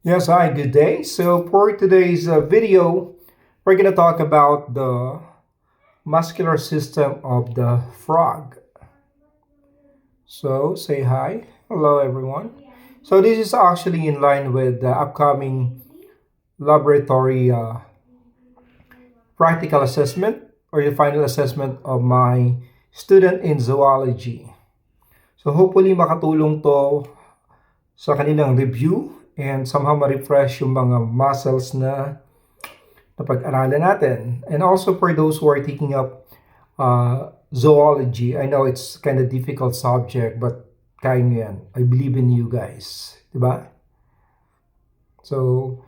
Yes, hi, good day. So for today's video, we're going to talk about the muscular system of the frog. So say hi. Hello, everyone. So this is actually in line with the upcoming laboratory practical assessment or the final assessment of my student in zoology. So hopefully makatulong to sa kanilang review and somehow ma-refresh yung mga muscles na pag-aralan natin. And also for those who are taking up zoology, I know it's kind of difficult subject, but kaya nyo yan. I believe in you guys. Diba? So,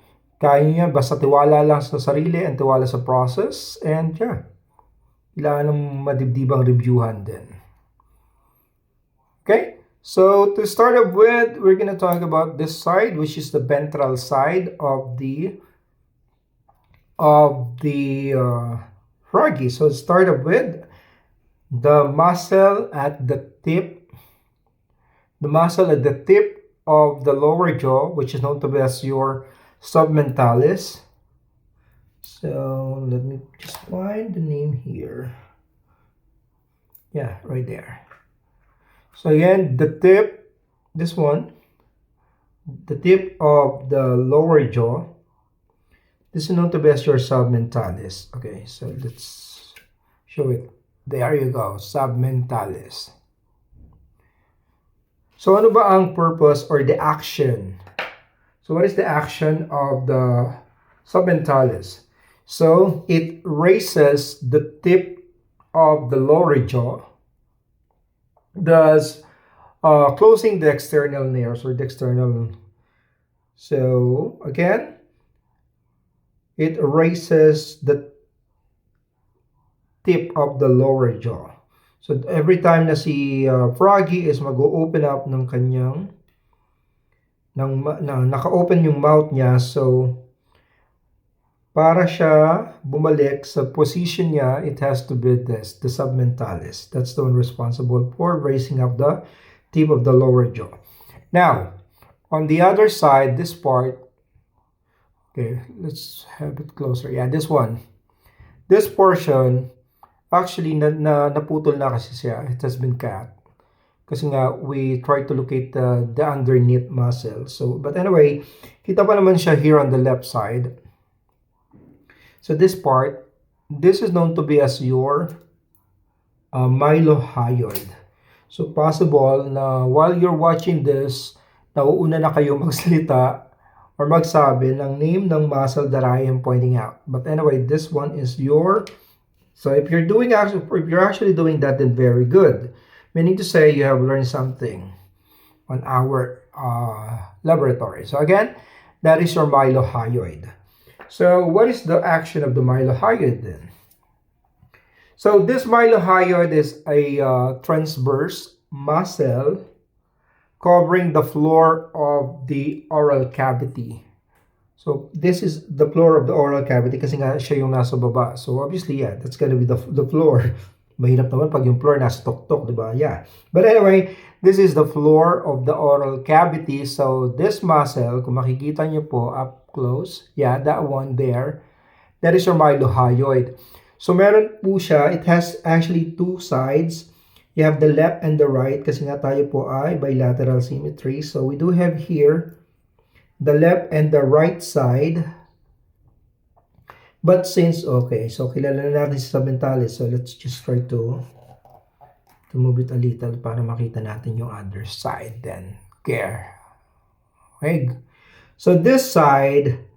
kaya nyo yan. Basta tiwala lang sa sarili and tiwala sa process. And yeah, kailangan ng madibdibang reviewhan din. Okay? So, to start up with, we're gonna talk about this side, which is the ventral side of the froggy. So start up with the muscle at the tip, of the lower jaw, which is known to be as your submentalis. So let me just find the name here. Yeah, right there. So again, the tip, this one, the tip of the lower jaw. This is known to be as your submentalis. Okay, so let's show it. There you go, submentalis. So ano ba ang purpose or the action? So what is the action of the submentalis? So it raises the tip of the lower jaw, thus closing the external nares or the external. So again, it raises the tip of the lower jaw. So every time na si Froggy is mag-open up ng kanyang naka-open yung mouth niya, so para siya bumalik sa position niya, it has to be this, the submentalis. That's the one responsible for raising up the tip of the lower jaw. Now, on the other side, this part, okay, let's have it closer. Yeah, this one. This portion, actually, naputol na kasi siya. It has been cut. Kasi nga, we try to locate the underneath muscle. So, but anyway, kita pa naman siya here on the left side. So this part, this is known to be as your mylohyoid. So possible na while you're watching this, nauuna na kayo magsalita or magsabi ng name ng muscle that I am pointing out. But anyway, this one is your, so if you're actually doing that, then very good. Meaning to say you have learned something on our laboratory. So again, that is your mylohyoid. So what is the action of the mylohyoid then? So this mylohyoid is a transverse muscle covering the floor of the oral cavity. So this is the floor of the oral cavity kasi nga siya yung nasa baba. So obviously, yeah, that's gonna be the floor. Mahirap naman pag yung floor nasa tuktok, di ba? Yeah. But anyway, this is the floor of the oral cavity. So this muscle, kung makikita nyo po up close, yeah, that one there, that is your mylohyoid. So meron po siya, it has actually two sides. You have the left and the right kasi nga tayo po ay bilateral symmetry. So we do have here the left and the right side. But since, okay, so kilala na natin si submentalis. So let's just try to move it a little para makita natin yung other side then. Care. Okay. So this side,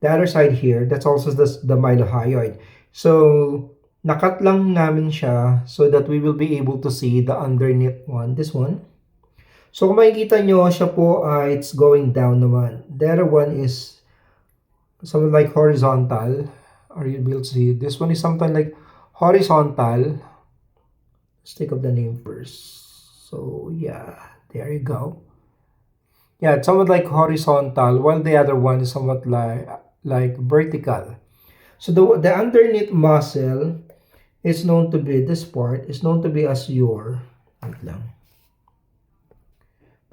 the other side here, that's also the mylohyoid. So nakat lang namin siya so that we will be able to see the underneath one, this one. So kung makikita nyo, siya po, it's going down naman. The other one is something like horizontal. Are you able to see? This one is something like horizontal. Let's take up the name first. So yeah, there you go. Yeah, it's somewhat like horizontal, while the other one is somewhat like vertical. So the underneath muscle is known to be, this part is known to be as your, wait lang.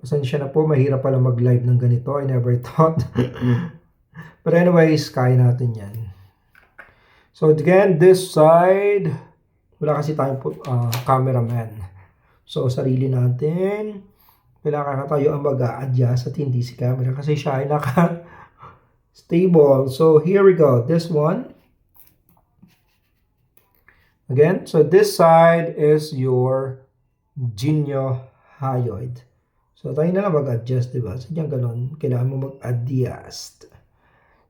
Pasensya na po, mahirap pala mag-live ng ganito. I never thought. But anyways, kaya natin yan. So again, this side, wala kasi tayong cameraman. So sarili natin, kailangan tayo ang mag-a-adjust at hindi si camera kasi siya ay naka-stable. So here we go. This one. Again, so this side is your geniohyoid. So tayo na lang mag-adjust, diba? So diyan ganun, kailangan mo mag-adjust.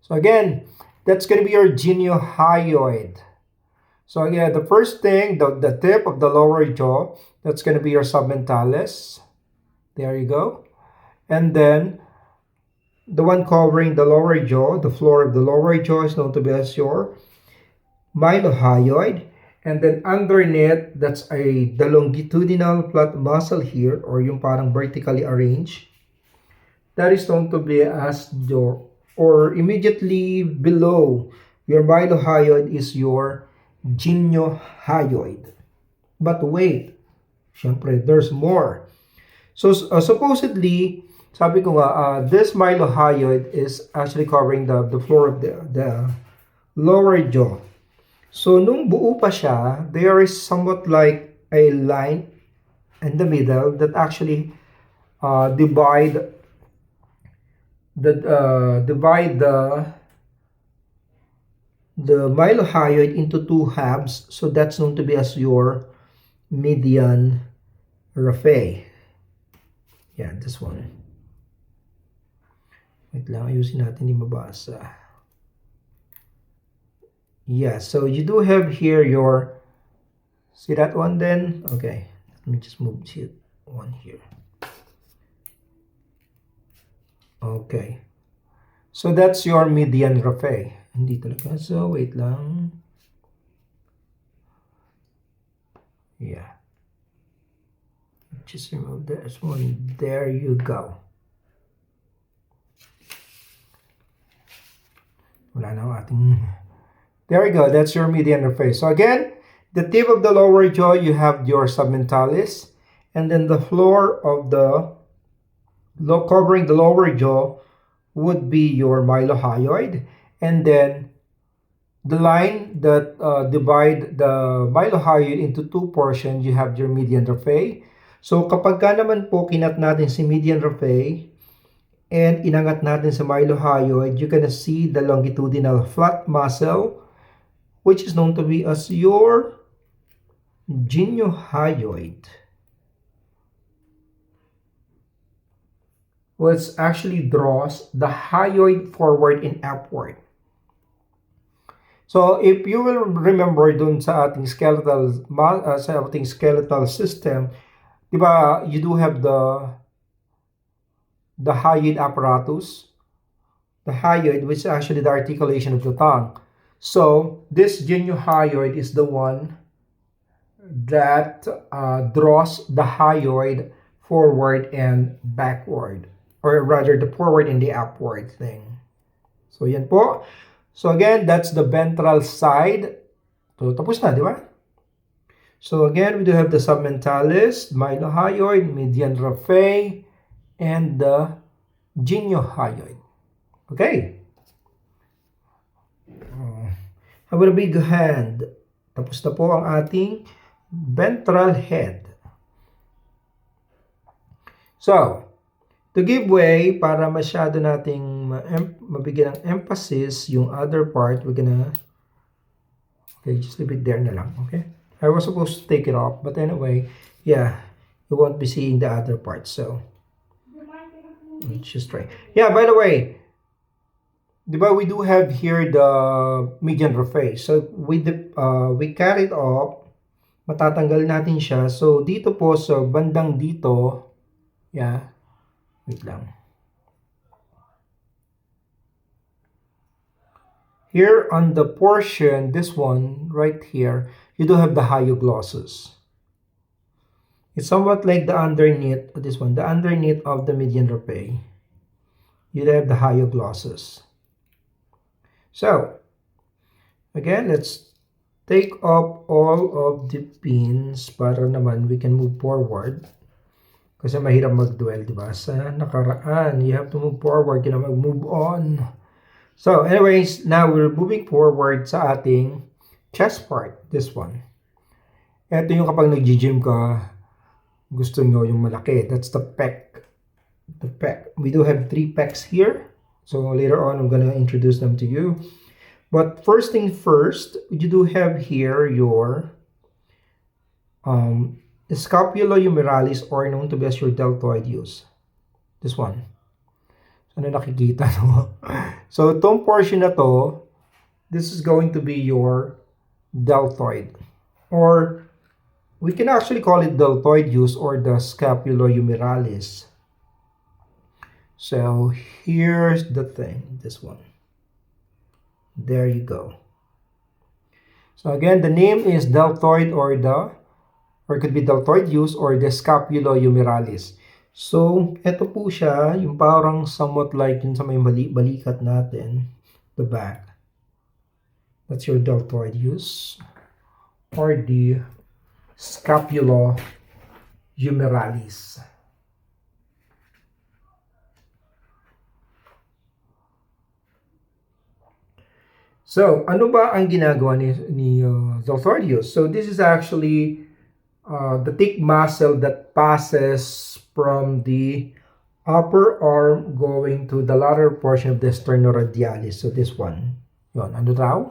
So again, that's going to be your geniohyoid. So again, the first thing, the tip of the lower jaw, that's going to be your submentalis. There you go. And then, the one covering the lower jaw, the floor of the lower jaw is known to be as your mylohyoid. And then underneath, that's the longitudinal flat muscle here, or yung parang vertically arranged. That is known to be as your, or immediately below your mylohyoid is your geniohyoid. But wait, syempre, there's more. So supposedly, sabi ko nga, this mylohyoid is actually covering the floor of the lower jaw. So nung buo pa siya, there is somewhat like a line in the middle that actually divide the mylohyoid into two halves. So that's known to be as your median raphe. Yeah, this one. Wait lang, ayusin natin, di mabasa. Yeah, so you do have here your, see that one then? Okay, let me just move this one here. Okay, so that's your median raphe. Hindi talaga, so wait lang. Yeah, just remove this one. There you go. Wala na ating... There we go. That's your median raphe. So again, the tip of the lower jaw, you have your submentalis, and then the floor of the covering the lower jaw would be your mylohyoid, and then the line that divide the mylohyoid into two portions, you have your median raphe. So kapag ka naman po kinat natin si median raphe and inangat natin sa mylohyoid, you're gonna see the longitudinal flat muscle, which is known to be as your geniohyoid, which actually draws the hyoid forward and upward. So if you will remember dun sa ating skeletal system, diba, you do have the hyoid apparatus, the hyoid, which is actually the articulation of the tongue. So this geniohyoid is the one that draws the hyoid forward and backward, or rather the forward and the upward thing. So yan po. So again, that's the ventral side. So tapos na, di ba? So again, we do have the submentalis, mylohyoid, median raphe, and the geniohyoid. Okay. How about a big hand? Tapos na po ang ating ventral head. So, to give way, para masyado nating mabigyan ng emphasis yung other part, we're gonna, okay, just leave it there na lang, okay? I was supposed to take it off, but anyway, yeah, you won't be seeing the other part, so let's just try. Yeah, by the way, diba, we do have here the median raphe. So we cut it off, matatanggal natin siya. So dito po sa bandang dito, yeah, wait lang. Here on the portion, this one right here, you do have the hyoglossus. It's somewhat like the underneath, this one, the underneath of the median raphe. You have the hyoglossus. So, again, let's take up all of the pins para naman we can move forward. Kasi mahirap mag-dwell, di ba? Sa nakaraan, you have to move forward, mag-move on. So, anyways, now we're moving forward sa ating chest part, this one. Ito yung kapag nag-gym ka, gusto nyo yung malaki. That's the pec. The pec. We do have 3 pecs here. So, later on, I'm gonna introduce them to you. But first thing first, you do have here your scapulohumeralis, or known to be as your deltoid use. This one. Ano nakikita no? So, itong portion na to, this is going to be your deltoid. Or, we can actually call it deltoid use or the scapulohumeralis. So, here's the thing, this one. There you go. So, again, the name is deltoid or it could be deltoid use or the scapulohumeralis. So, ito po siya, yung parang somewhat like yun sa may balikat natin, the back. That's your deltoid use or the scapulohumeralis. So, ano ba ang ginagawa ni deltoid use? So, this is actually the thick muscle that passes from the upper arm going to the lateral portion of the sternoradialis. So this one. Yun, ano daw?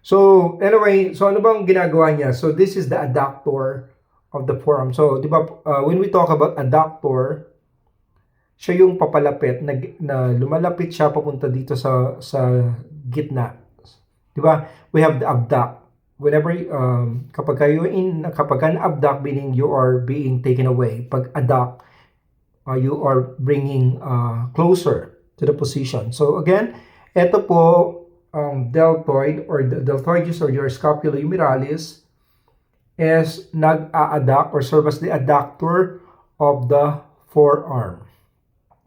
So anyway, so ano bang ginagawa niya? So this is the adductor of the forearm. So di ba when we talk about adductor, siya yung papalapit na lumalapit siya papunta dito sa gitna. Di ba? We have the abduct. Whenever kapag ka abduct, meaning you are being taken away. Pag adduct, you are bringing closer to the position. So again, ito po deltoid or the deltoid use or your scapulohumeralis is nag-a-adduct or serve as the adductor of the forearm.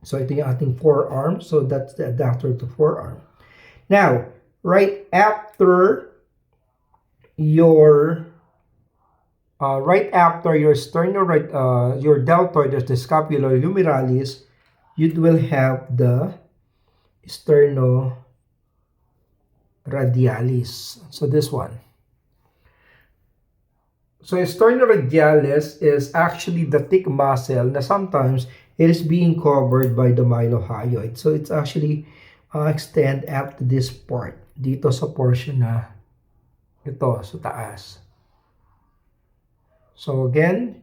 So ito yung ating forearm. So that's the adductor of the forearm. Now, right after your your deltoid, there's the scapulohumeralis, you will have the sternoradialis. So this one. So sternoradialis is actually the thick muscle na sometimes it is being covered by the mylohyoid. So it's actually extend up to this part, dito sa portion na ito sa taas. So again,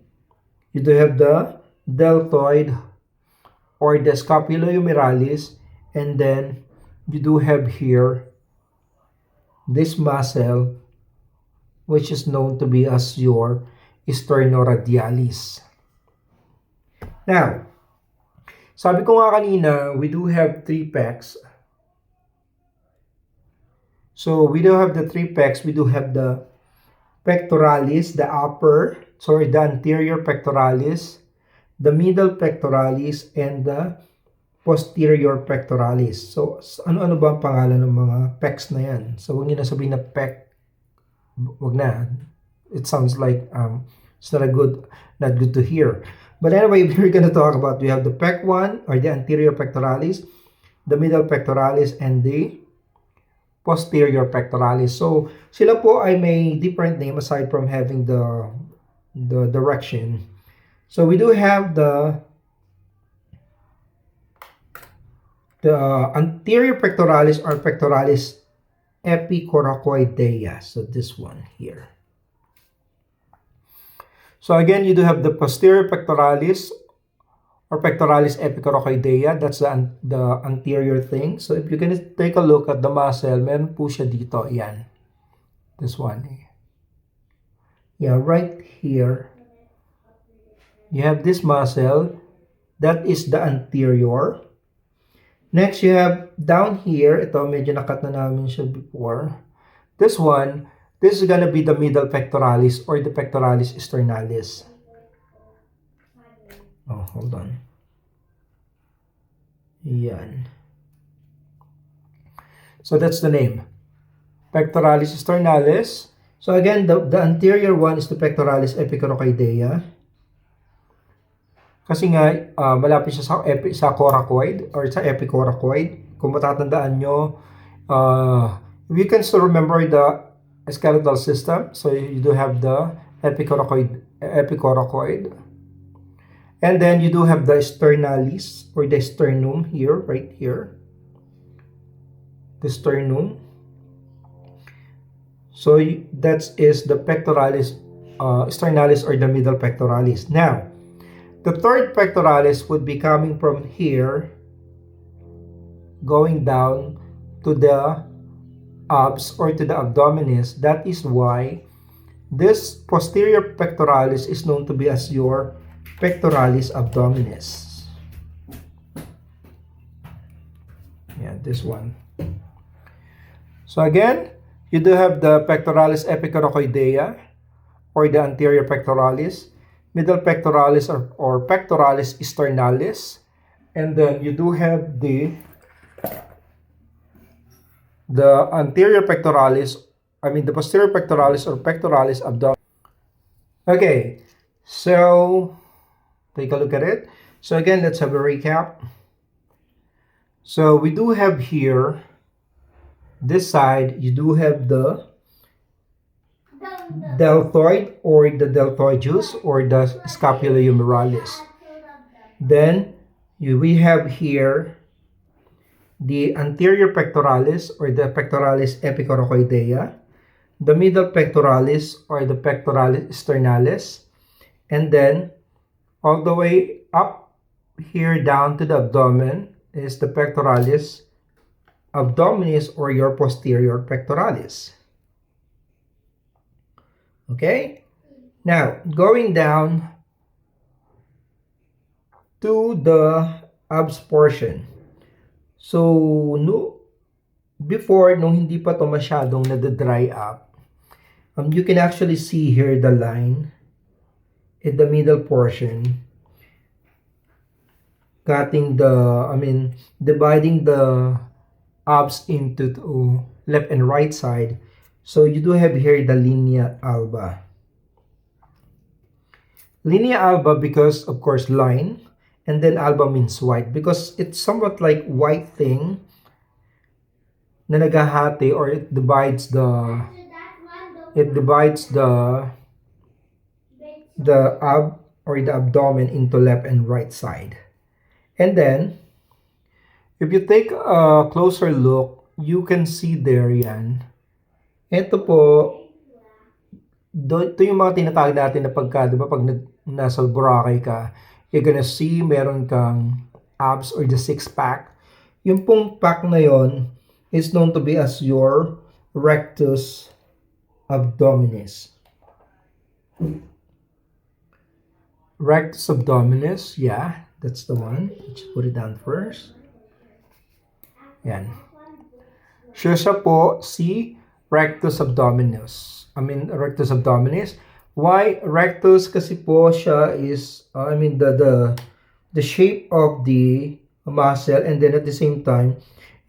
you do have the deltoid or the scapulohumeralis, and then you do have here this muscle which is known to be as your sternoradialis. Now, sabi ko nga kanina, we do have 3 pecs. So we do have the 3 pecs. We do have the pectoralis, the anterior pectoralis, the middle pectoralis, and the posterior pectoralis. So ano-ano ba ang pangalan ng mga pecs na yan? So huwag niyo na sabihin na pec. Huwag na. It sounds like it's not good to hear. But anyway, we're going to talk about, we have the pec 1 or the anterior pectoralis, the middle pectoralis, and the posterior pectoralis. So, sila po ay may different name aside from having the direction. So, we do have the anterior pectoralis or pectoralis epicoracoidea. So, this one here. So, again, you do have the posterior pectoralis or pectoralis epicoracoidea. That's the anterior thing. So, if you're gonna take a look at the muscle, meron po siya dito. Yan. This one. Yeah, right here. You have this muscle. That is the anterior. Next, you have down here. Ito, medyo nakat na namin siya before. This one, this is gonna be the middle pectoralis or the pectoralis sternalis. Oh, hold on. Yan. So that's the name. Pectoralis sternalis. So again, the anterior one is the pectoralis epicoracoidea. Kasi nga, malapit siya sa coracoid or sa epicoracoid. Kung matatandaan nyo, we can still remember the skeletal system. So you do have the epicoracoid. And then you do have the sternalis or the sternum here, right here. The sternum. So that is the pectoralis, sternalis or the middle pectoralis. Now, the third pectoralis would be coming from here, going down to the abs or to the abdominis. That is why this posterior pectoralis is known to be as your pectoralis abdominis. Yeah, this one. So again, you do have the pectoralis epicoracoidea or the anterior pectoralis, middle pectoralis or pectoralis sternalis, and then you do have the anterior pectoralis, the posterior pectoralis or pectoralis abdominis. Okay, so take a look at it. So again, let's have a recap. So we do have here, this side, you do have the deltoid or the deltoideus or the scapulae-humerales. Then we have here the anterior pectoralis or the pectoralis epicoracoidea, the middle pectoralis or the pectoralis sternalis, and then all the way up here down to the abdomen is the pectoralis abdominis or your posterior pectoralis. Okay? Now, going down to the abs portion. So, before, nung hindi pa to masyadong nade-dry up, you can actually see here the line in the middle portion, dividing the abs into left and right side. So you do have here the linea alba. Linea alba because, of course, line, and then alba means white because it's somewhat like white thing na nagahati or it divides the ab or the abdomen into left and right side. And then if you take a closer look, you can see there yan. Ito po, ito yung mga tinatawag natin na pagka, di ba, pag nasa Boracay ka, you're gonna see meron kang abs or the six-pack. Yung pong pack na yon is known to be as your rectus abdominis. Rectus abdominis, yeah, that's the one. Let's put it down first. Yan. Siya po si rectus abdominis. Rectus abdominis. Why rectus? Kasi po siya is, the shape of the muscle, and then at the same time,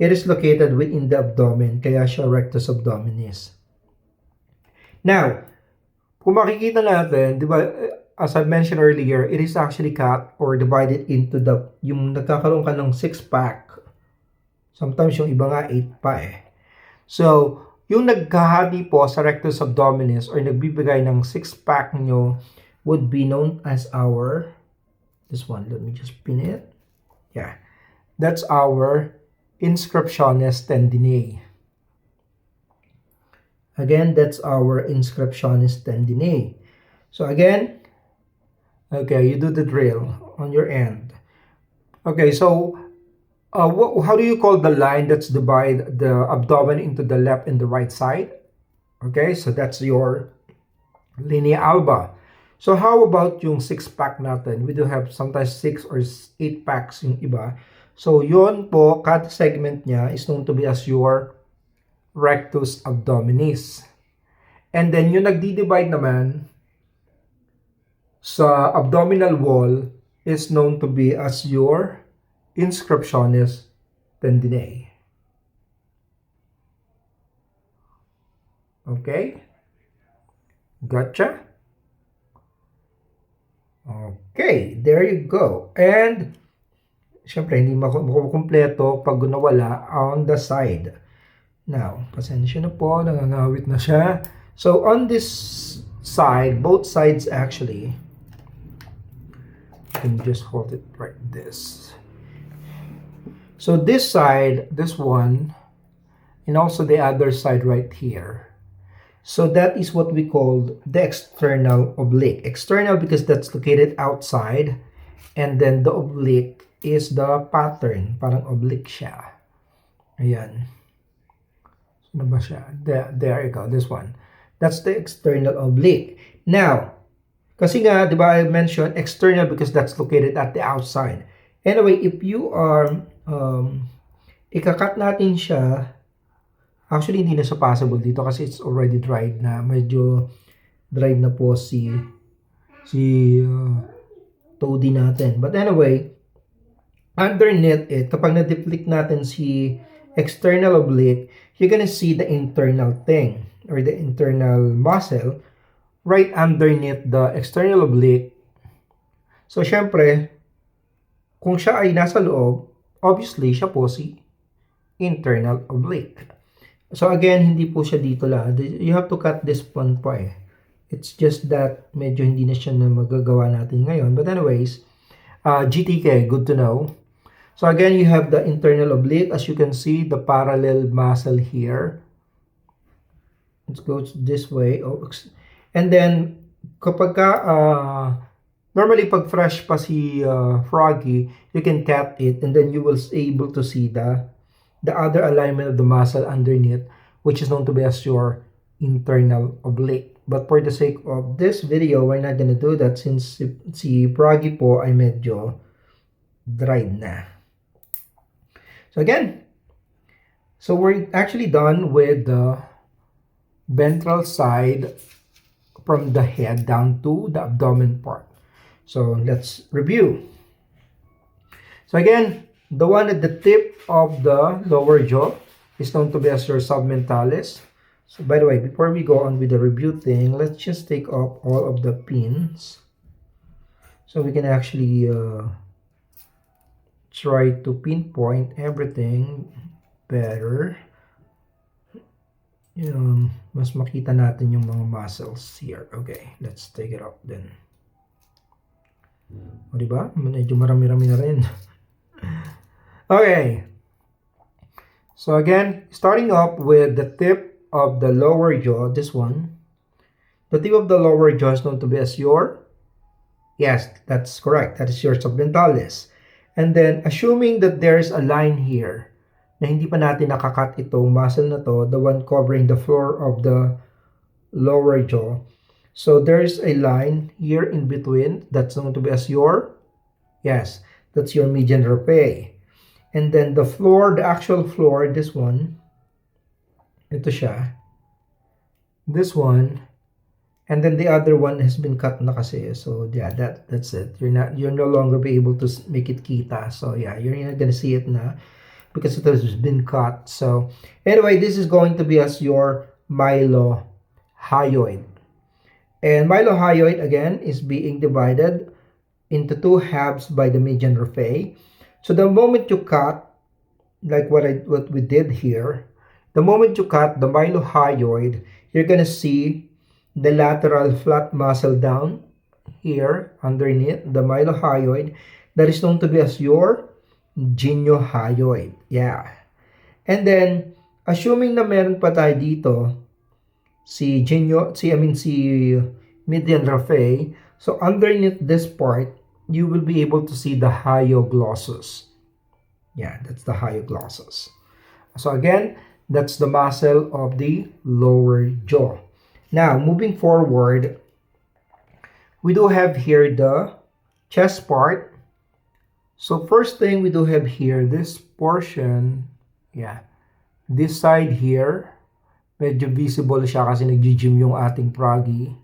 it is located within the abdomen. Kaya siya rectus abdominis. Now, kung makikita natin, di ba, as I mentioned earlier, it is actually cut or divided into yung nagkakaroon ka ng six-pack. Sometimes yung iba nga 8 pa eh. So, yung nagkahati po sa rectus abdominis or nagbibigay ng six-pack nyo would be known as this one, let me just pin it. Yeah. That's our inscriptionis tendinae. Again, that's our inscriptionis tendinae. So again, okay, you do the drill on your end. Okay, so how do you call the line that's divide the abdomen into the left and the right side? Okay, so that's your linea alba. So how about yung six-pack natin? We do have sometimes 6 or 8 packs yung iba. So yon po, cada segment niya is known to be as your rectus abdominis. And then yung nagdi-divide naman sa abdominal wall is known to be as your inscriptionis tendinae. Okay? Gotcha? Okay, there you go. And syempre, hindi makukumpleto pag nawala on the side. Now, pasensya na po, nangangawit na siya. So, on this side, both sides actually, you can just hold it like this. So, this side, this one, and also the other side right here. So, that is what we call the external oblique. External because that's located outside, and then the oblique is the pattern. Parang oblique siya. Ayan. Ano ba siya? There you go, this one. That's the external oblique. Now, kasi nga, di ba I mentioned external because that's located at the outside. Anyway, if you are, ikakat natin siya, actually hindi na siya possible dito kasi it's already dried na. Medyo dried na po si toady natin. But anyway, underneath it, kapag na-deplete natin si external oblique, you're gonna see the internal thing or the internal muscle right underneath the external oblique. So, syempre, kung siya ay nasa loob, obviously, siya po si internal oblique. So, again, hindi po siya dito lang. You have to cut this one po eh. It's just that medyo hindi na siya na magagawa natin ngayon. But anyways, GTK, good to know. So again, you have the internal oblique. As you can see, the parallel muscle here. It goes this way. And then, kapag normally pag fresh pa si Froggy, you can cut it and then you will be able to see the other alignment of the muscle underneath, which is known to be as your internal oblique. But for the sake of this video, we're not gonna do that since si Froggy po ay medyo dried na. So again, so we're actually done with the ventral side from the head down to the abdomen part. So let's review. So again, the one at the tip of the lower jaw is known to be as your submentalis. So by the way, before we go on with the review thing, let's just take off all of the pins so we can actually try to pinpoint everything better. Mas makita natin yung mga muscles here. Okay, let's take it off then. O diba? Medyo marami-rami na rin. Okay. So again, starting up with the tip of the lower jaw, this one. The tip of the lower jaw is known to be as your, yes, that's correct. That is your submentalis. And then, assuming that there's a line here na hindi pa natin nakakat itong muscle na to, the one covering the floor of the lower jaw. So, there's a line here in between that's known to be as your, yes, that's your median raphe. And then the floor, the actual floor, this one, ito siya, this one, and then the other one has been cut na kasi. So yeah, that's it. You're no longer be able to make it kita. So yeah, you're not gonna see it na because it has been cut. So anyway, this is going to be as your mylohyoid. And mylohyoid again is being divided into two halves by the median raphe. So the moment you cut, like what we did here, the moment you cut the mylohyoid, you're gonna see the lateral flat muscle down here underneath the mylohyoid that is known to be as your geniohyoid. Yeah. And then, assuming na meron pa tayo dito si median raphe, so underneath this part, you will be able to see the hyoglossus. Yeah, that's the hyoglossus. So again, that's the muscle of the lower jaw. Now, moving forward, we do have here the chest part. So first thing we do have here, this portion, yeah, this side here, medyo visible siya kasi nag-gym yung ating Froggy.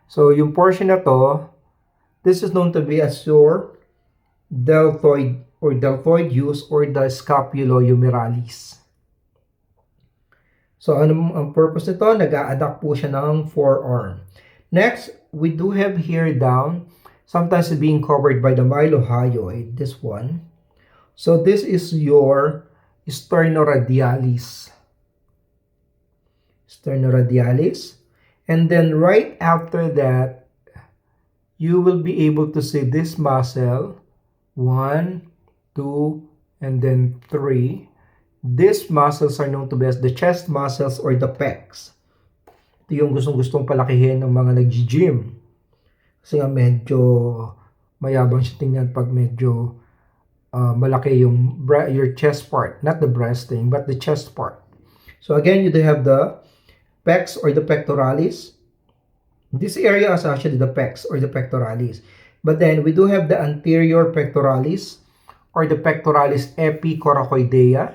So yung portion na to, this is known to be as your deltoid or deltoideus or the scapulohumeralis. So, ang purpose nito? Nag-a-adapt po siya ng forearm. Next, we do have here down sometimes it's being covered by the mylohyoid, this one. So this is your sternoradialis. Sternoradialis. And then right after that, you will be able to see this muscle. 1, 2, and then 3. These muscles are known to be as the chest muscles or the pecs. Ito yung gustong-gustong palakihin ng mga nag-gym. Kasi nga medyo mayabang siya tingnan pag medyo malaki yung your chest part. Not the breast thing, but the chest part. So again, you do have the pecs or the pectoralis. This area is actually the pecs or the pectoralis. But then we do have the anterior pectoralis or the pectoralis epicoracoidea.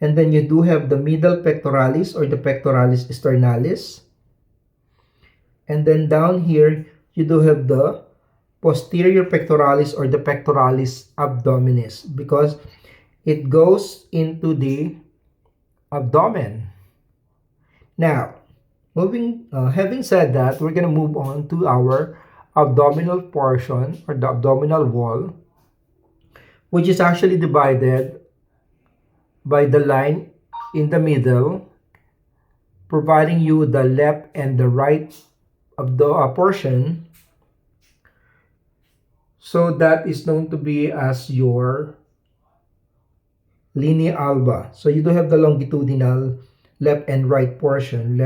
And then you do have the middle pectoralis or the pectoralis sternalis. And then down here, you do have the posterior pectoralis or the pectoralis abdominis because it goes into the abdomen. Now, having said that, we're going to move on to our abdominal portion or the abdominal wall, which is actually divided by the line in the middle, providing you the left and the right of the portion. So that is known to be as your linea alba. So you do have the longitudinal left and right portion,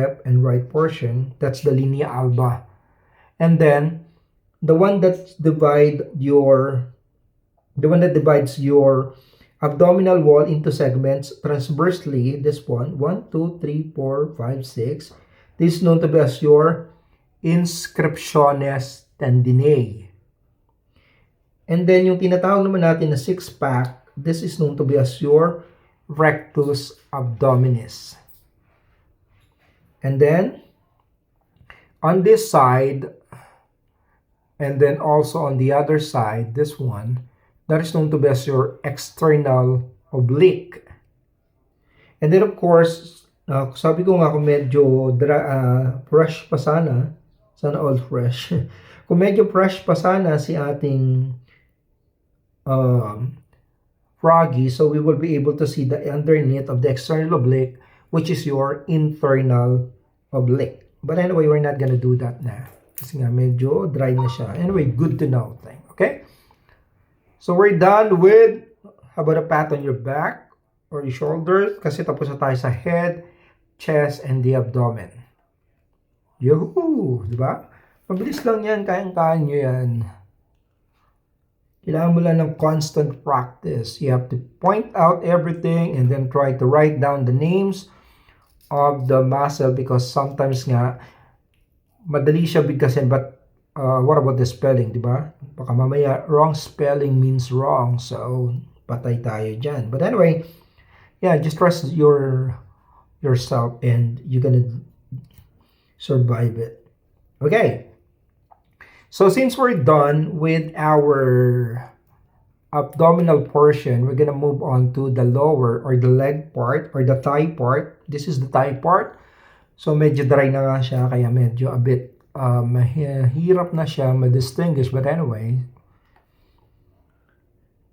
that's the linea alba. And then the one that divides your abdominal wall into segments transversely, this one, 1, 2, 3, 4, 5, 6. This is known to be as your inscriptiones tendinae. And then yung tinatawag naman natin na six-pack, this is known to be as your rectus abdominis. And then on this side, and then also on the other side, this one, that is known to be as your external oblique. And then of course, sabi ko nga kung medyo fresh pa sana all fresh. Kung medyo fresh pa sana si ating froggy, so we will be able to see the underneath of the external oblique, which is your internal oblique. But anyway, we're not gonna do that na. Kasi nga medyo dry na siya. Anyway, good to know thing. Okay? So we're done with, how about a pat on your back or your shoulders? Kasi tapos na tayo sa head, chest, and the abdomen. Yuhuu! Diba? Mabilis lang yan. Kayang-kaya nyo yan. Kailangan mo lang ng constant practice. You have to point out everything and then try to write down the names of the muscle because sometimes nga, madali siya bigkasin but what about the spelling, di ba? Baka mamaya, wrong spelling means wrong. So, patay tayo dyan. But anyway, yeah, just trust yourself and you're gonna survive it. Okay. So, since we're done with our abdominal portion, we're gonna move on to the lower or the leg part or the thigh part. This is the thigh part. So, medyo dry na nga siya, kaya medyo a bit mahirap na siya ma-distinguish. But anyway,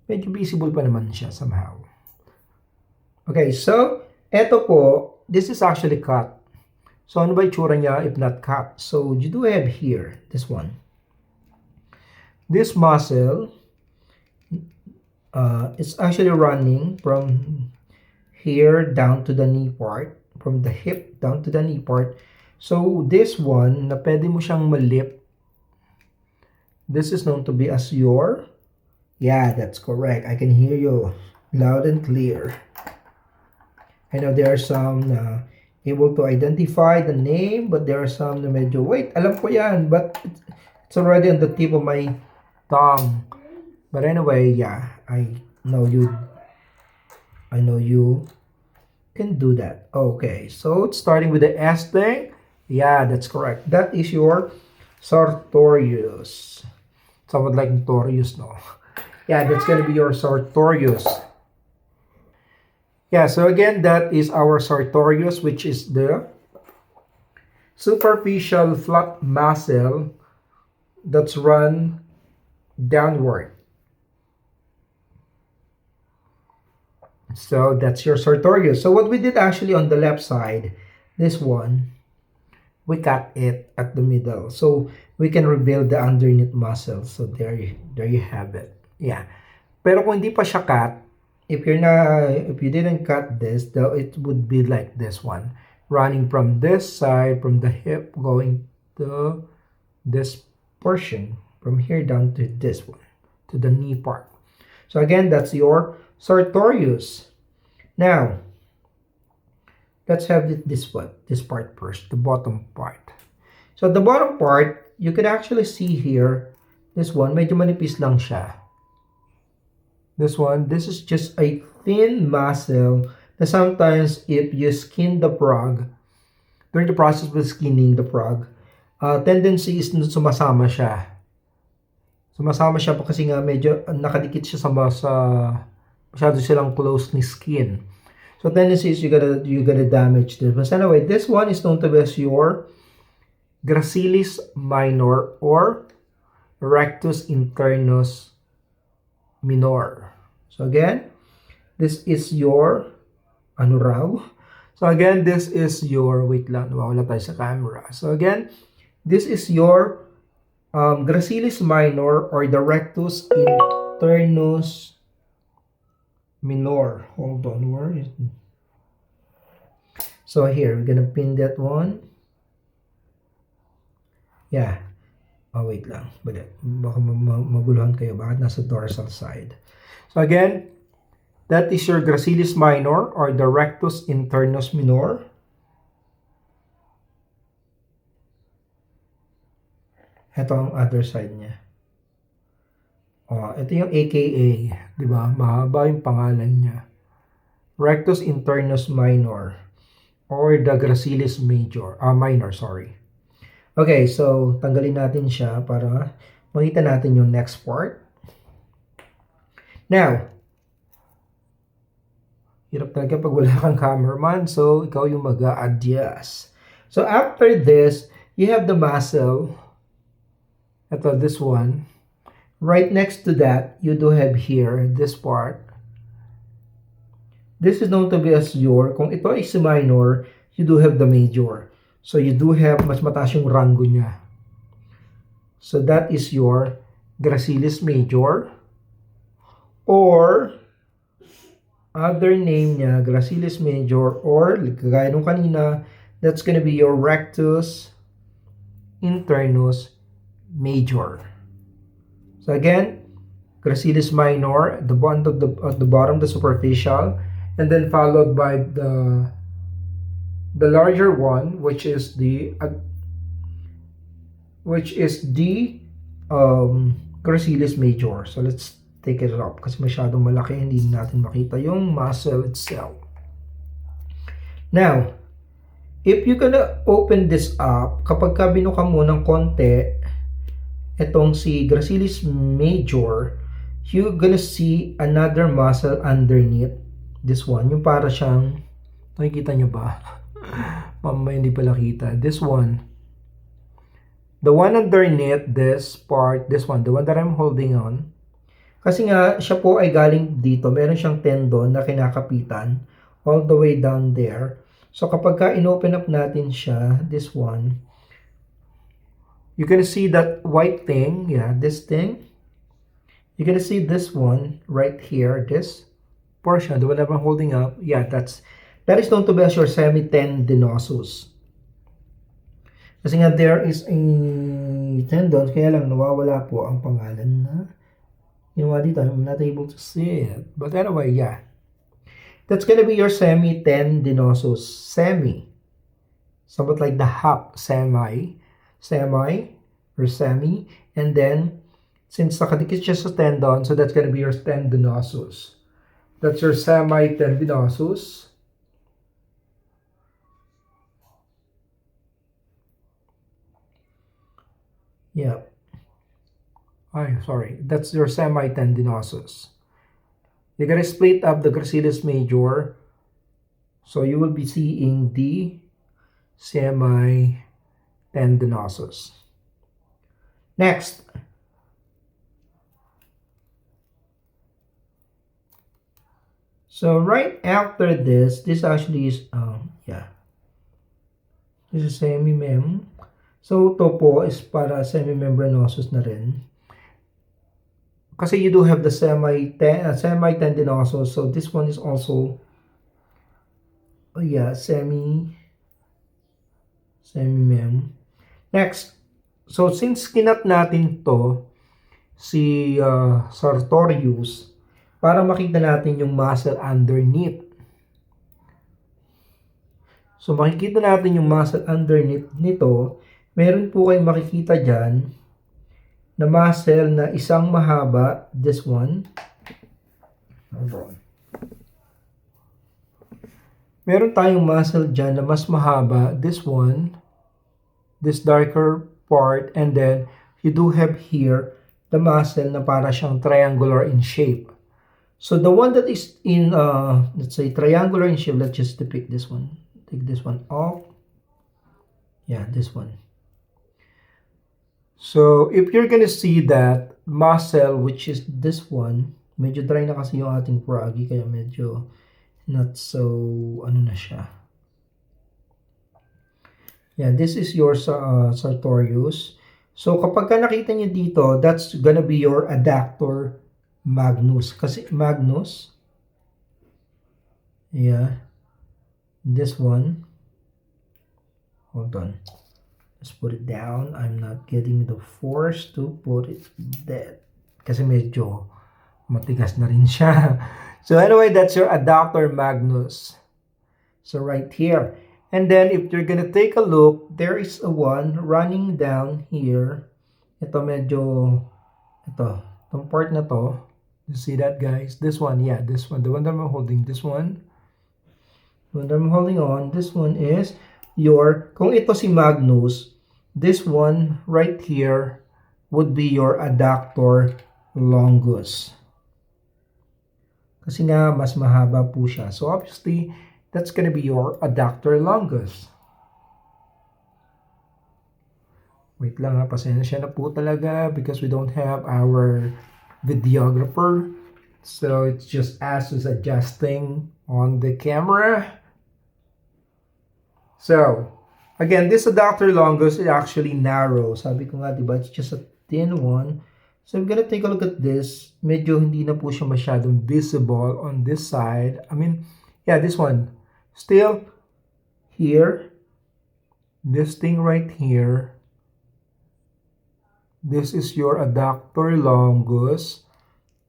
medyo visible pa naman siya somehow. Okay, so, eto po, this is actually cut. So, ano ba itsura niya if not cut? So, you do have here, this one. This muscle is actually running from here down to the knee part, from the hip down to the knee part. So, this one, na pwede mo siyang malip, this is known to be as your, yeah, that's correct. I can hear you loud and clear. I know there are some able to identify the name, but there are some na medyo, wait, alam ko yan, but it's already on the tip of my tongue. But anyway, yeah, I know you can do that. Okay, so it's starting with the S thing. Yeah, that's correct. That is your sartorius. Somewhat like notorious, no? Yeah, that's gonna be your sartorius. Yeah, so again, that is our sartorius, which is the superficial flat muscle that's run downward. So that's your sartorius. So what we did actually on the left side, this one, we cut it at the middle. So we can reveal the underneath muscle. So there you have it. Yeah. Pero kung hindi pa siya cut, if you didn't cut this, it would be like this one. Running from this side, from the hip, going to this portion. From here down to this one, to the knee part. So again, that's your sartorius. Now, let's have this part first, the bottom part. So the bottom part, you can actually see here, this one, medyo manipis lang siya. This one, this is just a thin muscle na sometimes if you skin the frog, during the process of skinning the frog, tendency is na sumasama siya. Sumasama siya kasi nga medyo nakadikit siya sa masyado silang close ni skin. So tendency is you're gonna damage this. But anyway, this one is known to be as your gracilis minor or rectus internus minor. So again, this is your ano raw? So again, this is your, wait lang, nawawala tayo sa camera. So again, this is your gracilis minor or the rectus internus minor. Hold on, where is it? So here, we're gonna pin that one. Yeah. Oh, wait lang. Baka maguluhan kayo. Bakit nasa dorsal side? So again, that is your gracilis minor or the rectus internus minor. Ito ang other side niya. Oh, ito yung AKA, di ba? Mahaba yung pangalan niya. Rectus internus minor or the gracilis minor, sorry. Okay, so tanggalin natin siya para makita natin yung next part. Now, hirap talaga pag wala kang cameraman, so ikaw yung mag-a-adjust. So after this, you have the muscle. Ito, this one. Right next to that, you do have here, this part. This is known to be as your, kung ito is minor, you do have the major. So you do have, mas mataas yung rango niya. So that is your gracilis major. Or, other name niya, gracilis major, or, kagaya nung kanina, that's gonna be your rectus internus major. So again, gracilis minor, the bottom, the superficial, and then followed by the larger one, which is the gracilis major. So let's take it up kasi masyadong malaki, hindi natin makita yung muscle itself. Now, if you're gonna open this up, kapag ka binuka mo ng konti, itong si gracilis major, you're gonna see another muscle underneath this one. Yung para siyang, nakikita nyo ba? Mamaya hindi pala kita. This one. The one underneath this part, this one, the one that I'm holding on. Kasi nga, siya po ay galing dito. Meron siyang tendon na kinakapitan all the way down there. So kapag ka in-open up natin siya, this one, you can see that white thing, yeah, this thing. You're gonna see this one right here, this portion, the one that I'm holding up. Yeah, that is known to be as your semitendinosus. Kasi nga there is a tendon, kaya lang nawawala po ang pangalan na ginawa dito. I'm not able to see it. But anyway, yeah. That's gonna be your semitendinosus. Semi. Somewhat like the half semi, or semi. And then, since nakadikit siya sa tendon, so that's gonna be your tendinosus. That's your semitendinosus. Yeah. Sorry. That's your semitendinosus. You're gonna split up the gracilis major. So you will be seeing the semitendinosus. Next. So right after this actually is, this is semi-mem. So to po is para semi-membranosus na rin. Kasi you do have the semi-tendinosus. So this one is also, semi-mem. Next. So since kinat natin to, si sartorius, para makita natin yung muscle underneath. So makikita natin yung muscle underneath nito. Meron po kayong makikita dyan na muscle na isang mahaba, this one. Meron tayong muscle dyan na mas mahaba, this one, this darker part, and then you do have here the muscle na para siyang triangular in shape. So the one that is in, let's say triangular in shape, let's just depict this one. Take this one off. Yeah, this one. So if you're gonna see that muscle, which is this one, medyo dry na kasi yung ating froggy, kaya medyo not so, na siya. Yeah, this is your sartorius. So kapag ka nakita nyo dito, that's gonna be your adductor magnus. Kasi magnus, this one, hold on, let's put it down. I'm not getting the force to put it there kasi medyo matigas na rin siya. So anyway, that's your adductor magnus. So right here. And then if you're gonna take a look, there is a one running down here. Ito medyo, itong part na to. You see that, guys? This one, this one. The one that I'm holding, this one. The one that I'm holding on, this one is your, kung ito si magnus, this one right here would be your adductor longus. Kasi nga, mas mahaba po siya. So obviously, that's gonna be your adductor longus. Wait lang ha, pasensya na po talaga because we don't have our videographer. So it's just us who's adjusting on the camera. So, again, this adductor longus is actually narrow. Sabi ko nga, diba? It's just a thin one. So I'm gonna take a look at this. Medyo hindi na po siya masyadong visible on this side. I mean, this one. Still, here, this thing right here, this is your adductor longus,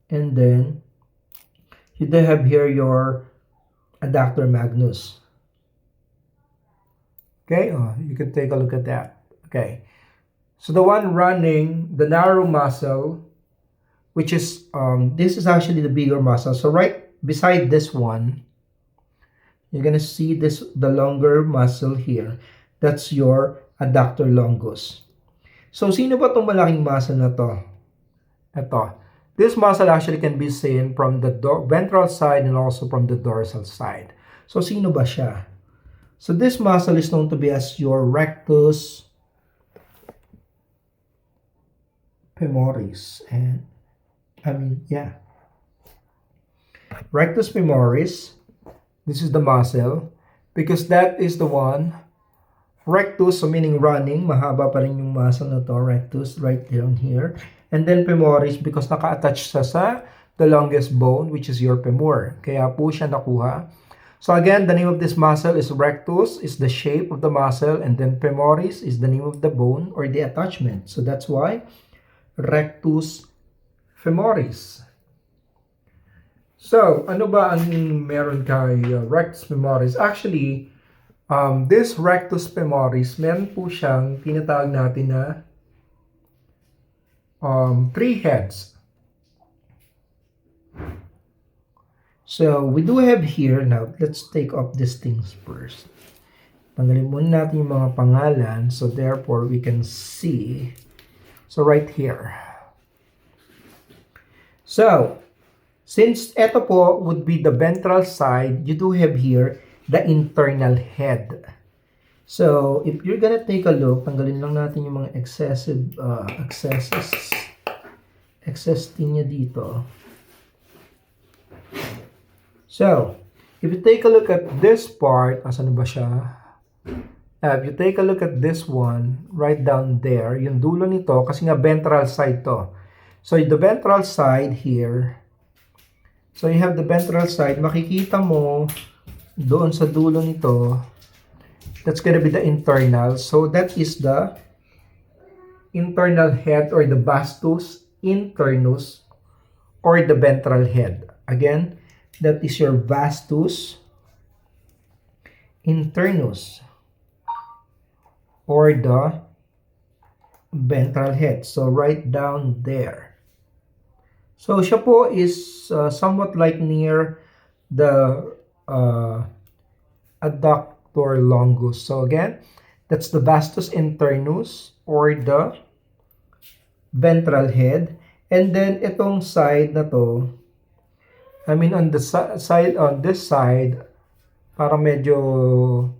and then you do have here your adductor magnus. Okay, you can take a look at that. Okay, so the one running the narrow muscle, which is this is actually the bigger muscle. So right beside this one, you're gonna see this, the longer muscle here. That's your adductor longus. So, sino ba itong malaking muscle na to? Ito. This muscle actually can be seen from the ventral side and also from the dorsal side. So, sino ba siya? So, this muscle is known to be as your rectus femoris. And, rectus femoris. This is the muscle. Because that is the one. Rectus, so meaning running, mahaba pa rin yung muscle na to, rectus, right down here. And then femoris, because naka-attach siya sa the longest bone, which is your femur. Kaya po siya nakuha. So again, the name of this muscle is rectus, is the shape of the muscle, and then femoris is the name of the bone or the attachment. So that's why rectus femoris. So, ano ba ang meron kay rectus femoris? Actually, this rectus femoris, meron po siyang tinatawag natin na 3 heads. So, we do have here, now, let's take up these things first. Tanggalin muna natin yung mga pangalan, so therefore, we can see. So, right here. So, since ito po would be the ventral side, you do have here the internal head. So, if you're gonna take a look, tanggalin lang natin yung mga excess niya dito. So, if you take a look at this part, asan ba siya? If you take a look at this one, right down there, yung dulo nito, kasi nga ventral side to. So, the ventral side here, so you have the ventral side, makikita mo doon sa dulo nito, that's gonna be the internal. So, that is the internal head or the vastus internus or the ventral head. Again, that is your vastus internus or the ventral head. So, right down there. So, siya po is somewhat like near the adductor longus. So, again, that's the vastus internus or the ventral head. And then, itong side na to, I mean, on the side, on this side, parang medyo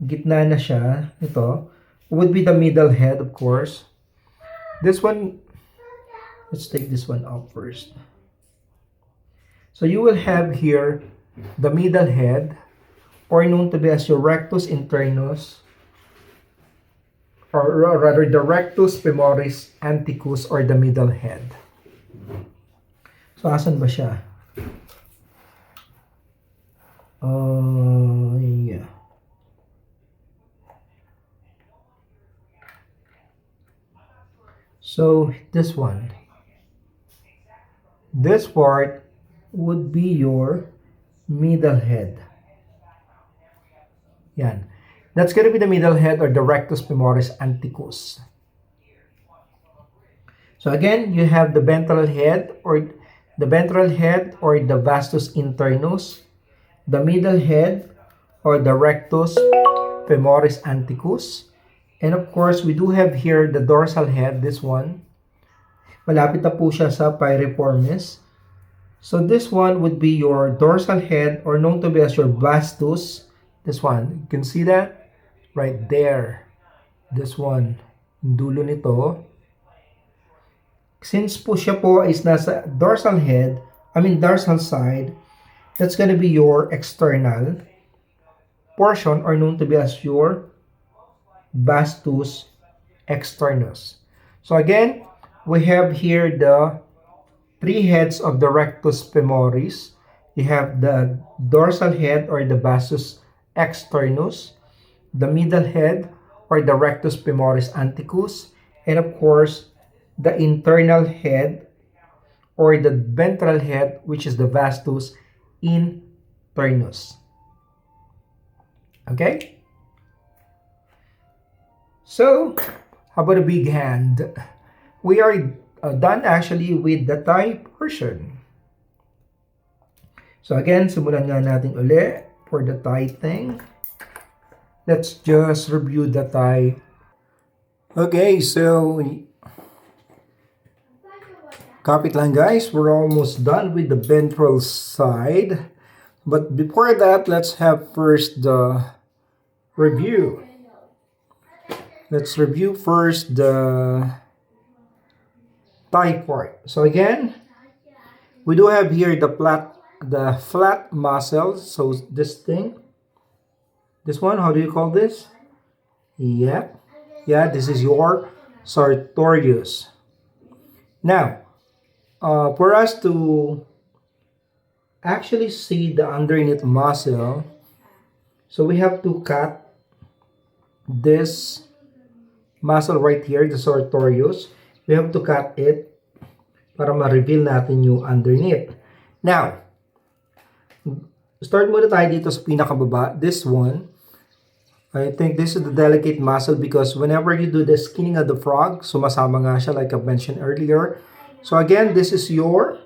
gitna na siya. Ito would be the middle head, of course. This one, let's take this one out first. So you will have here the middle head, or known to be as your rectus internus, or rather the rectus femoris anticus, or the middle head. So, asan ba siya? Yeah. So, this one. This part would be your middle head. Yan. That's going to be the middle head or the rectus femoris anticus. So again, you have the ventral head or the vastus internus, the middle head or the rectus femoris anticus, and of course, we do have here the dorsal head, this one. Malapit na po siya sa piriformis. So this one would be your dorsal head or known to be as your vastus. This one, you can see that right there. This one, yung dulo nito. Since po siya po is nasa dorsal head, dorsal side, that's gonna be your external portion or known to be as your vastus externus. So again, we have here the three heads of the rectus femoris. You have the dorsal head or the vastus externus, the middle head or the rectus femoris anticus, and of course, the internal head or the ventral head, which is the vastus internus. Okay? So, how about a big hand? We are done actually with the thigh portion. So again, simulan nga natin uli for the thigh thing. Let's just review the thigh. Okay, so kapit lang guys, we're almost done with the ventral side. But before that, let's have first the review. Let's review first the thigh part. So again, we do have here the flat muscles. So this thing, this one, how do you call this? Yeah, this is your sartorius. Now, for us to actually see the underneath muscle, so we have to cut this muscle right here, the sartorius. We have to cut it para ma-reveal natin yung underneath. Now, start muna tayo dito sa pinakababa. This one, I think this is the delicate muscle because whenever you do the skinning of the frog, sumasama nga siya like I mentioned earlier. So again, this is your,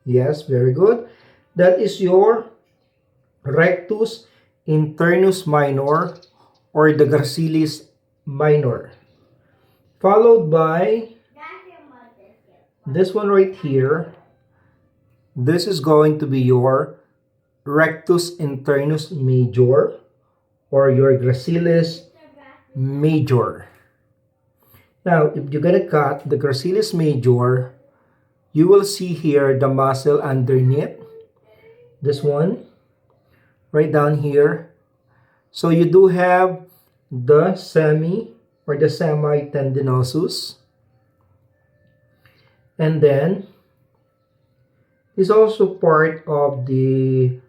yes, very good. That is your rectus internus minor or the gracilis minor. Followed by this one right here. This is going to be your rectus internus major or your gracilis major. Now, if you're gonna cut the gracilis major, you will see here the muscle underneath. This one, right down here. So you do have the semi-tendinosus. And then, it's also part of the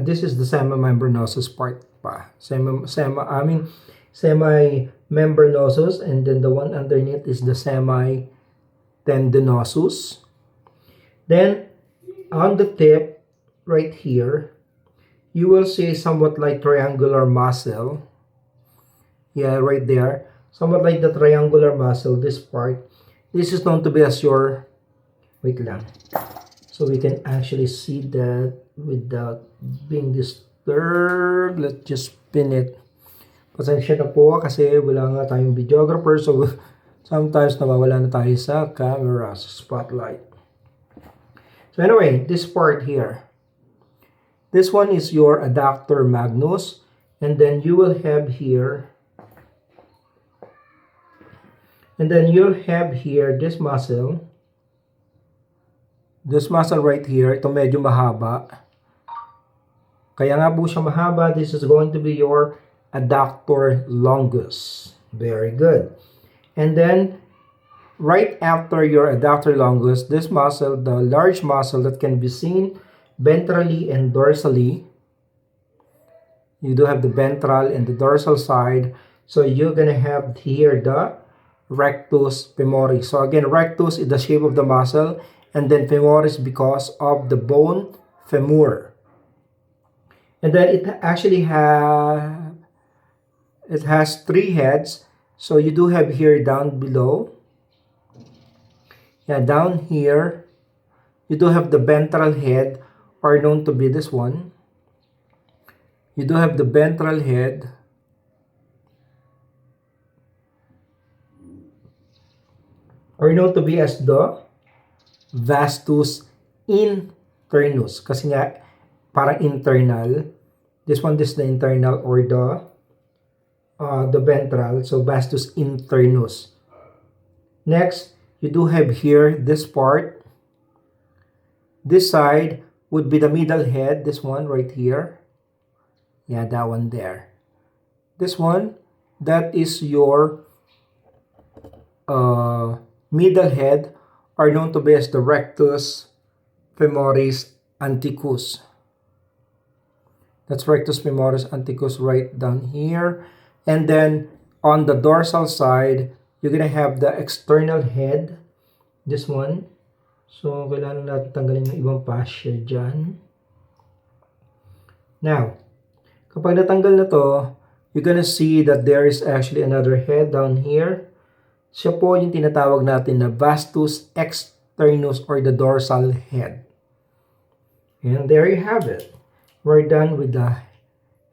this is the semi-membranosus part pa. Semi-membranosus, and then the one underneath is the semi-tendinosus. Then, on the tip, right here, you will see somewhat like triangular muscle. Yeah, right there. Somewhat like the triangular muscle, this part. This is known to be as your, wait lang. So we can actually see that without being disturbed. Let's just spin it. Pasensya na po kasi wala nga tayong videographer. So sometimes nawawala na tayo sa camera, sa spotlight. So anyway, this part here. This one is your adductor magnus. And then you will have here, this muscle. This muscle right here, ito medyo mahaba. Kaya nga po siya mahaba, this is going to be your adductor longus. Very good. And then, right after your adductor longus, this muscle, the large muscle that can be seen ventrally and dorsally. You do have the ventral and the dorsal side. So you're gonna have here the rectus femoris. So again, rectus is the shape of the muscle, and then femoris because of the bone femur. And then it actually has 3 heads. So you do have here down below. Yeah, down here, you do have the ventral head, or known to be this one. You do have the ventral head. Or known to be as the vastus internus. Kasi nga, parang internal. This is the internal, or the ventral. So, vastus internus. Next, you do have here this part. This side would be the middle head. This one right here. Yeah, that one there. This one, that is your middle head, are known to be as the rectus femoris anticus. That's rectus femoris anticus right down here. And then on the dorsal side, you're gonna have the external head. This one. So, kailangan natin tanggalin ng ibang fascia dyan. Now, kapag natanggal na to, you're gonna see that there is actually another head down here. Siya po yung tinatawag natin na vastus externus, or the dorsal head. And there you have it. We're done with the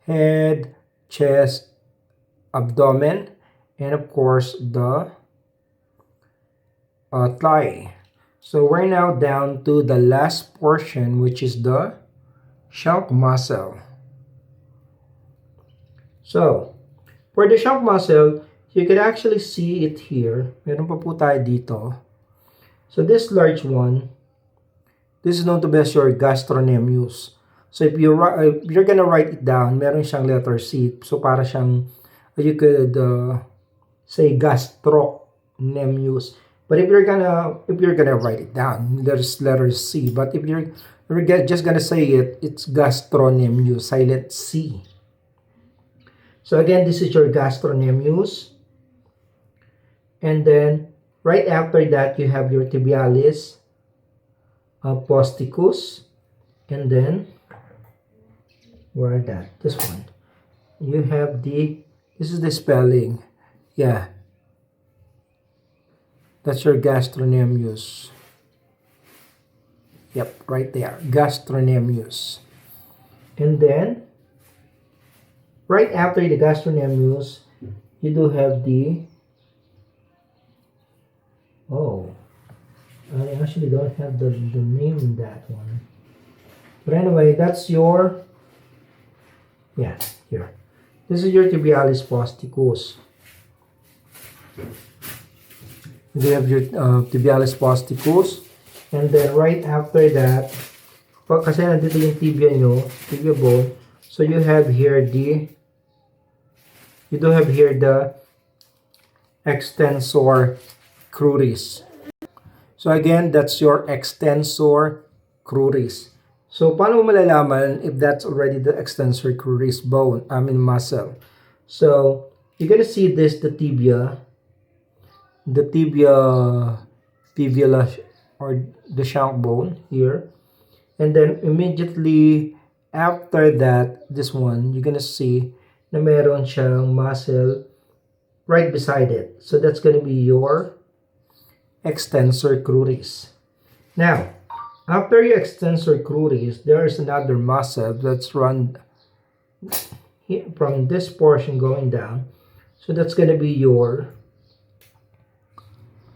head, chest, abdomen, and of course the thigh. So we're now down to the last portion, which is the shank muscle. So, for the shank muscle, you can actually see it here. Meron pa po tayo dito. So this large one, this is known to be as your gastrocnemius. So if you're gonna write it down, meron siyang letter C. So para siyang, you could say gastrocnemius. But if you're gonna write it down, there's letter C. But if you're just gonna say it, it's gastrocnemius, silent C. So again, this is your gastrocnemius. And then, right after that, you have your tibialis posticus. And then, where that? This one. You have this is the spelling. Yeah. That's your gastrocnemius. Yep, right there. Gastrocnemius. And then, right after the gastrocnemius, you do have the, I actually don't have the name in that one. But anyway, that's your, yeah, here. This is your tibialis posticus. You have your tibialis posticus. And then right after that, kasi nandito yung tibia nyo, tibia bone. So you have here the extensor cruris. So again, that's your extensor cruris. So paano mo malalaman if that's already the extensor cruris bone, muscle? So you're gonna see this, the tibia, fibula, or the shank bone here. And then immediately after that, this one, you're gonna see na meron siyang muscle right beside it. So that's gonna be your extensor cruris. Now, after your extensor cruris, there is another muscle that's run here from this portion going down. So that's gonna be your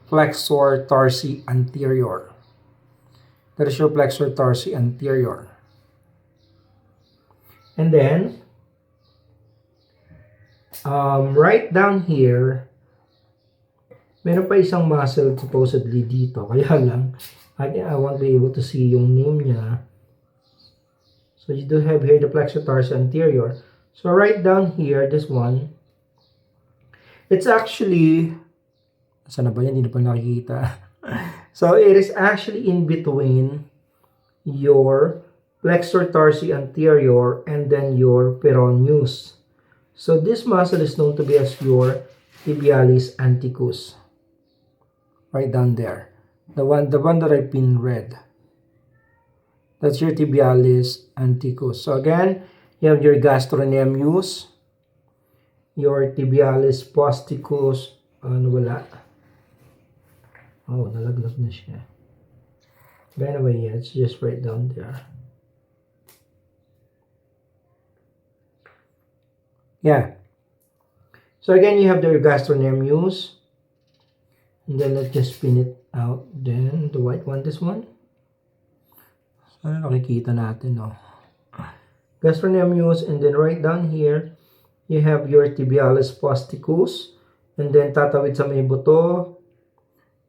flexor tarsi anterior. That is your flexor tarsi anterior. And then, right down here, meron pa isang muscle supposedly dito. Kaya lang, I won't be able to see yung name niya. So you do have here the flexor tarsi anterior. So right down here, this one, it's actually, saan na ba yan? Hindi na pa nakikita. So it is actually in between your flexor tarsi anterior and then your peroneus. So this muscle is known to be as your tibialis anticus. Right down there. The one that I pinned red. That's your tibialis anticus. So again, you have your gastrocnemius, your tibialis posticus, wala. Oh, nalaglag na siya. But anyway, yeah, it's just right down there. Yeah. So again, you have the gastrocnemius. And then let's just spin it out. Then the white one, this one. Sana nakikita natin, no? Gastrocnemius, and then right down here, you have your tibialis posticus. And then tatawid sa may buto,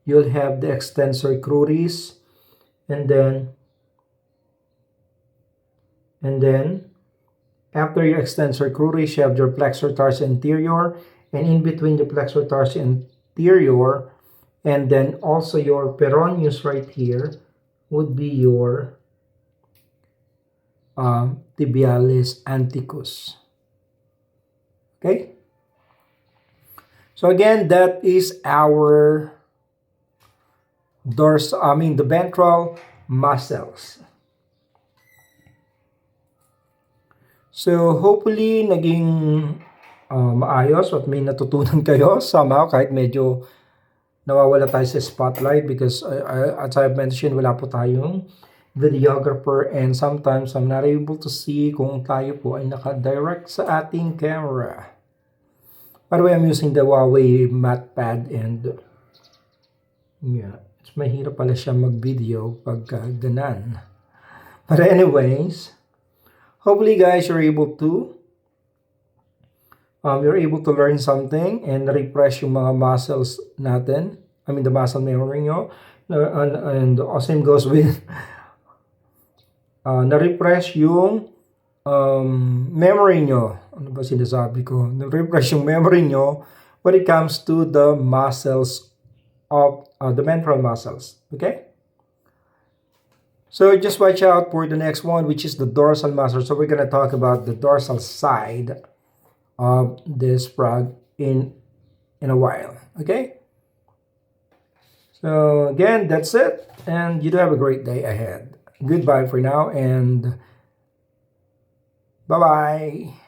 you'll have the extensor cruris. And then after your extensor cruris, you have your flexor tarsi anterior, and in between the flexor tarsi anterior, and then also your peroneus right here would be your tibialis anticus. Okay? So again, that is our the ventral muscles. So hopefully naging maayos at may natutunan kayo somehow, kahit medyo nawawala tayo sa spotlight because as I've mentioned, wala po tayong videographer and sometimes I'm not able to see kung tayo po ay naka-direct sa ating camera. By the way, I'm using the Huawei MatPad and yeah, it's mahirap pala siya mag-video pagka ganan. But anyways, hopefully guys you're able to learn something and refresh yung mga muscles natin. The muscle memory nyo. And the same goes with na-refresh yung memory nyo. Ano ba sinasabi ko? Na-refresh yung memory nyo when it comes to the muscles of the ventral muscles. Okay? So just watch out for the next one, which is the dorsal muscle. So we're gonna talk about the dorsal side of this frog in a while. Okay? So again, that's it. And you do have a great day ahead. Goodbye for now and bye-bye.